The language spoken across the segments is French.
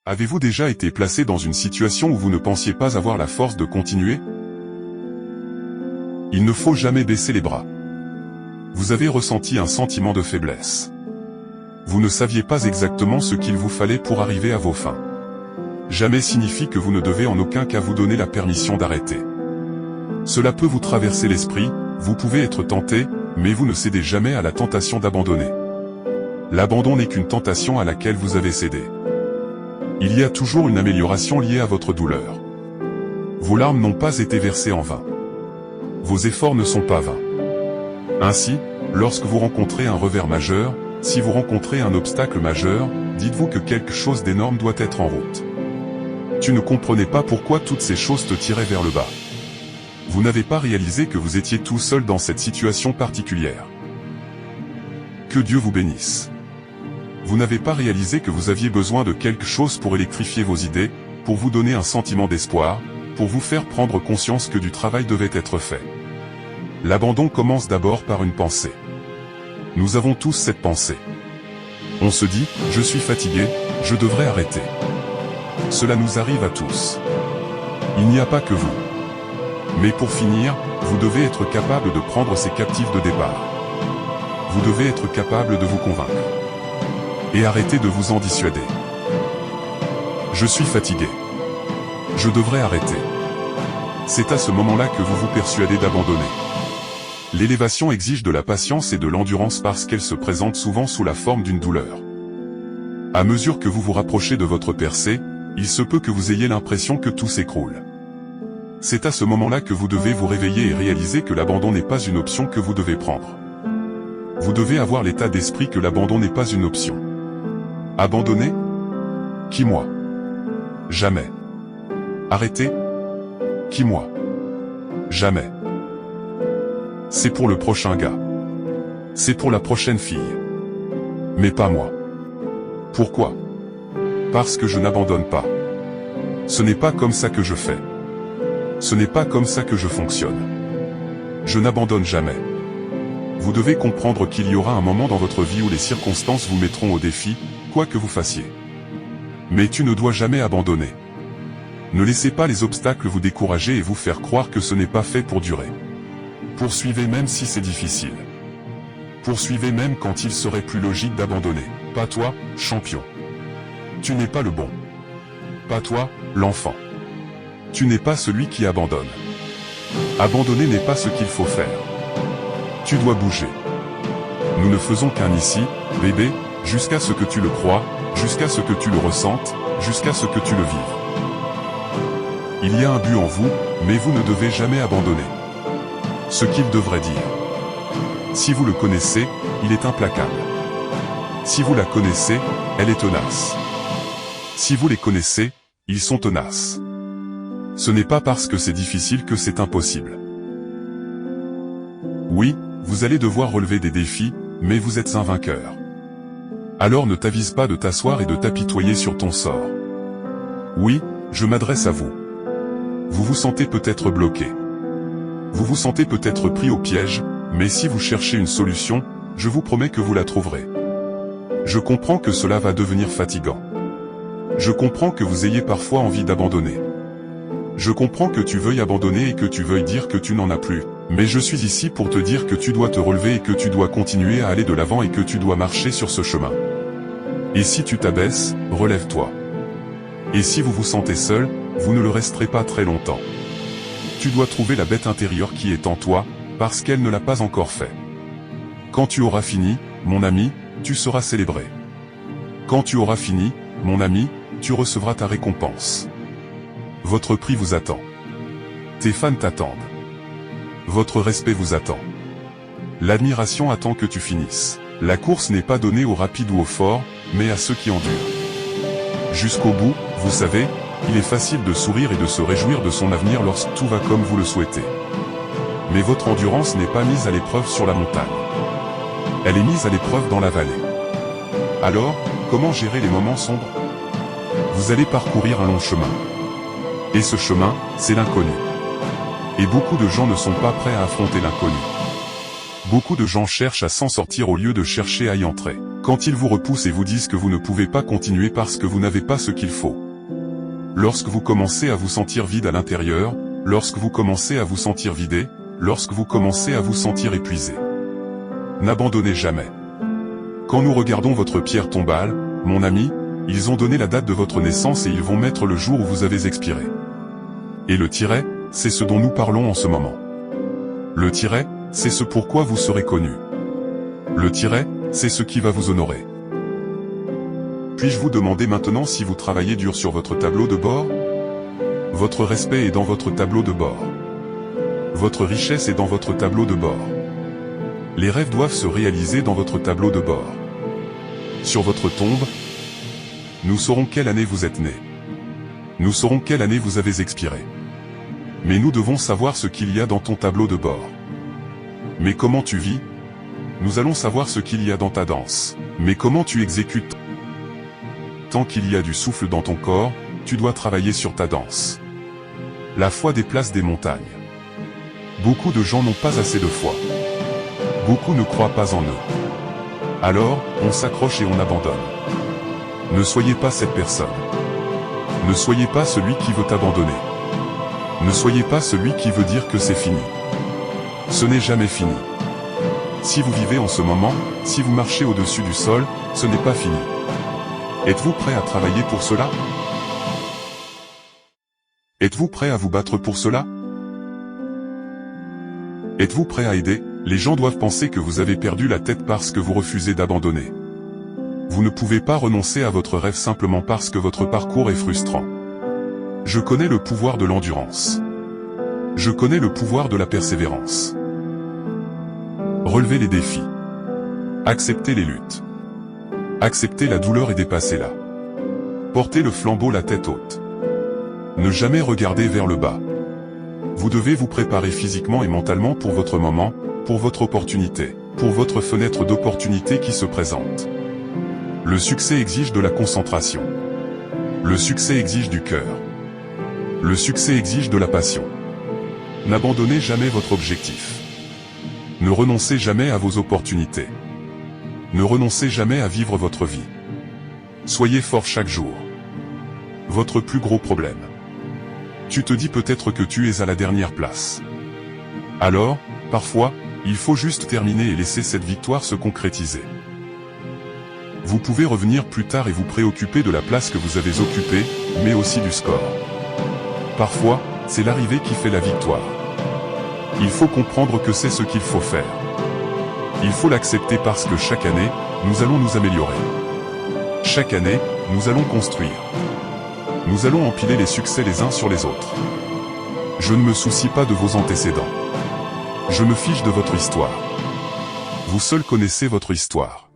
Avez-vous déjà été placé dans une situation où vous ne pensiez pas avoir la force de continuer? Il ne faut jamais baisser les bras. Vous avez ressenti un sentiment de faiblesse. Vous ne saviez pas exactement ce qu'il vous fallait pour arriver à vos fins. Jamais signifie que vous ne devez en aucun cas vous donner la permission d'arrêter. Cela peut vous traverser l'esprit, vous pouvez être tenté, mais vous ne cédez jamais à la tentation d'abandonner. L'abandon n'est qu'une tentation à laquelle vous avez cédé. Il y a toujours une amélioration liée à votre douleur. Vos larmes n'ont pas été versées en vain. Vos efforts ne sont pas vains. Ainsi, lorsque vous rencontrez un revers majeur, si vous rencontrez un obstacle majeur, dites-vous que quelque chose d'énorme doit être en route. Tu ne comprenais pas pourquoi toutes ces choses te tiraient vers le bas. Vous n'avez pas réalisé que vous étiez tout seul dans cette situation particulière. Que Dieu vous bénisse. Vous n'avez pas réalisé que vous aviez besoin de quelque chose pour électrifier vos idées, pour vous donner un sentiment d'espoir, pour vous faire prendre conscience que du travail devait être fait. L'abandon commence d'abord par une pensée. Nous avons tous cette pensée. On se dit, je suis fatigué, je devrais arrêter. Cela nous arrive à tous. Il n'y a pas que vous. Mais pour finir, vous devez être capable de prendre ces captifs de départ. Vous devez être capable de vous convaincre. Et arrêter de vous en dissuader. Je suis fatigué. Je devrais arrêter. C'est à ce moment-là que vous vous persuadez d'abandonner. L'élévation exige de la patience et de l'endurance parce qu'elle se présente souvent sous la forme d'une douleur. À mesure que vous vous rapprochez de votre percée, il se peut que vous ayez l'impression que tout s'écroule. C'est à ce moment-là que vous devez vous réveiller et réaliser que l'abandon n'est pas une option que vous devez prendre. Vous devez avoir l'état d'esprit que l'abandon n'est pas une option. Abandonner? Qui moi? Jamais. Arrêter? Qui moi? Jamais. C'est pour le prochain gars. C'est pour la prochaine fille. Mais pas moi. Pourquoi? Parce que je n'abandonne pas. Ce n'est pas comme ça que je fais. Ce n'est pas comme ça que je fonctionne. Je n'abandonne jamais. Vous devez comprendre qu'il y aura un moment dans votre vie où les circonstances vous mettront au défi, quoi que vous fassiez. Mais tu ne dois jamais abandonner. Ne laissez pas les obstacles vous décourager et vous faire croire que ce n'est pas fait pour durer. Poursuivez même si c'est difficile. Poursuivez même quand il serait plus logique d'abandonner. Pas toi, champion. Tu n'es pas le bon. Pas toi, l'enfant. Tu n'es pas celui qui abandonne. Abandonner n'est pas ce qu'il faut faire. Tu dois bouger. Nous ne faisons qu'un ici, bébé, jusqu'à ce que tu le crois, jusqu'à ce que tu le ressentes, jusqu'à ce que tu le vives. Il y a un but en vous, mais vous ne devez jamais abandonner. Ce qu'il devrait dire. Si vous le connaissez, il est implacable. Si vous la connaissez, elle est tenace. Si vous les connaissez, ils sont tenaces. Ce n'est pas parce que c'est difficile que c'est impossible. Oui, vous allez devoir relever des défis, mais vous êtes un vainqueur. Alors ne t'avise pas de t'asseoir et de t'apitoyer sur ton sort. Oui, je m'adresse à vous. Vous vous sentez peut-être bloqué. Vous vous sentez peut-être pris au piège, mais si vous cherchez une solution, je vous promets que vous la trouverez. Je comprends que cela va devenir fatigant. Je comprends que vous ayez parfois envie d'abandonner. Je comprends que tu veuilles abandonner et que tu veuilles dire que tu n'en as plus, mais je suis ici pour te dire que tu dois te relever et que tu dois continuer à aller de l'avant et que tu dois marcher sur ce chemin. Et si tu t'abaisses, relève-toi. Et si vous vous sentez seul, vous ne le resterez pas très longtemps. Tu dois trouver la bête intérieure qui est en toi, parce qu'elle ne l'a pas encore fait. Quand tu auras fini, mon ami, tu seras célébré. Quand tu auras fini, mon ami, tu recevras ta récompense. Votre prix vous attend. Tes fans t'attendent. Votre respect vous attend. L'admiration attend que tu finisses. La course n'est pas donnée aux rapides ou aux forts, mais à ceux qui endurent. Jusqu'au bout, vous savez, il est facile de sourire et de se réjouir de son avenir lorsque tout va comme vous le souhaitez. Mais votre endurance n'est pas mise à l'épreuve sur la montagne. Elle est mise à l'épreuve dans la vallée. Alors, comment gérer les moments sombres? Vous allez parcourir un long chemin. Et ce chemin, c'est l'inconnu. Et beaucoup de gens ne sont pas prêts à affronter l'inconnu. Beaucoup de gens cherchent à s'en sortir au lieu de chercher à y entrer. Quand ils vous repoussent et vous disent que vous ne pouvez pas continuer parce que vous n'avez pas ce qu'il faut. Lorsque vous commencez à vous sentir vide à l'intérieur, lorsque vous commencez à vous sentir vidé, lorsque vous commencez à vous sentir épuisé. N'abandonnez jamais. Quand nous regardons votre pierre tombale, mon ami, ils ont donné la date de votre naissance et ils vont mettre le jour où vous avez expiré. Et le tiret, c'est ce dont nous parlons en ce moment. Le tiret, c'est ce pourquoi vous serez connu. Le tiret, c'est ce qui va vous honorer. Puis-je vous demander maintenant si vous travaillez dur sur votre tableau de bord? Votre respect est dans votre tableau de bord. Votre richesse est dans votre tableau de bord. Les rêves doivent se réaliser dans votre tableau de bord. Sur votre tombe, nous saurons quelle année vous êtes né. Nous saurons quelle année vous avez expiré. Mais nous devons savoir ce qu'il y a dans ton tableau de bord. Mais comment tu vis? Nous allons savoir ce qu'il y a dans ta danse. Mais comment tu exécutes? Tant qu'il y a du souffle dans ton corps, tu dois travailler sur ta danse. La foi déplace des montagnes. Beaucoup de gens n'ont pas assez de foi. Beaucoup ne croient pas en eux. Alors, on s'accroche et on abandonne. Ne soyez pas cette personne. Ne soyez pas celui qui veut abandonner. Ne soyez pas celui qui veut dire que c'est fini. Ce n'est jamais fini. Si vous vivez en ce moment, si vous marchez au-dessus du sol, ce n'est pas fini. Êtes-vous prêt à travailler pour cela? Êtes-vous prêt à vous battre pour cela? Êtes-vous prêt à aider? Les gens doivent penser que vous avez perdu la tête parce que vous refusez d'abandonner. Vous ne pouvez pas renoncer à votre rêve simplement parce que votre parcours est frustrant. Je connais le pouvoir de l'endurance. Je connais le pouvoir de la persévérance. Relevez les défis. Acceptez les luttes. Acceptez la douleur et dépassez-la. Portez le flambeau la tête haute. Ne jamais regarder vers le bas. Vous devez vous préparer physiquement et mentalement pour votre moment, pour votre opportunité, pour votre fenêtre d'opportunité qui se présente. Le succès exige de la concentration. Le succès exige du cœur. Le succès exige de la passion. N'abandonnez jamais votre objectif. Ne renoncez jamais à vos opportunités. Ne renoncez jamais à vivre votre vie. Soyez fort chaque jour. Votre plus gros problème. Tu te dis peut-être que tu es à la dernière place. Alors, parfois, il faut juste terminer et laisser cette victoire se concrétiser. Vous pouvez revenir plus tard et vous préoccuper de la place que vous avez occupée, mais aussi du score. Parfois, c'est l'arrivée qui fait la victoire. Il faut comprendre que c'est ce qu'il faut faire. Il faut l'accepter parce que chaque année, nous allons nous améliorer. Chaque année, nous allons construire. Nous allons empiler les succès les uns sur les autres. Je ne me soucie pas de vos antécédents. Je me fiche de votre histoire. Vous seul connaissez votre histoire.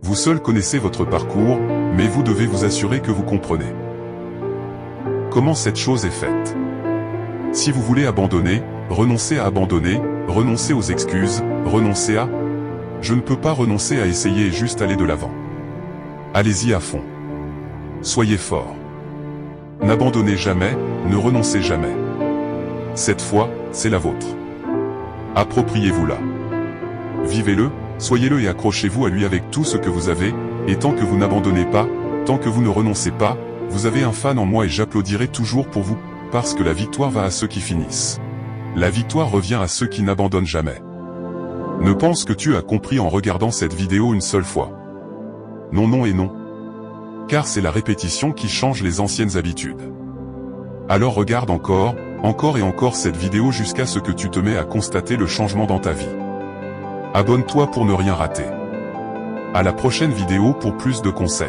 Vous seul connaissez votre parcours, mais vous devez vous assurer que vous comprenez comment cette chose est faite. Si vous voulez abandonner, renoncez à abandonner, renoncez aux excuses, renoncez à... Je ne peux pas renoncer à essayer et juste aller de l'avant. Allez-y à fond. Soyez fort. N'abandonnez jamais, ne renoncez jamais. Cette foi, c'est la vôtre. Appropriez-vous-la. Vivez-le, soyez-le et accrochez-vous à lui avec tout ce que vous avez, et tant que vous n'abandonnez pas, tant que vous ne renoncez pas, vous avez un fan en moi et j'applaudirai toujours pour vous, parce que la victoire va à ceux qui finissent. La victoire revient à ceux qui n'abandonnent jamais. Ne pense que tu as compris en regardant cette vidéo une seule fois. Non, non et non. Car c'est la répétition qui change les anciennes habitudes. Alors regarde encore et encore cette vidéo jusqu'à ce que tu te mets à constater le changement dans ta vie. Abonne-toi pour ne rien rater. À la prochaine vidéo pour plus de conseils.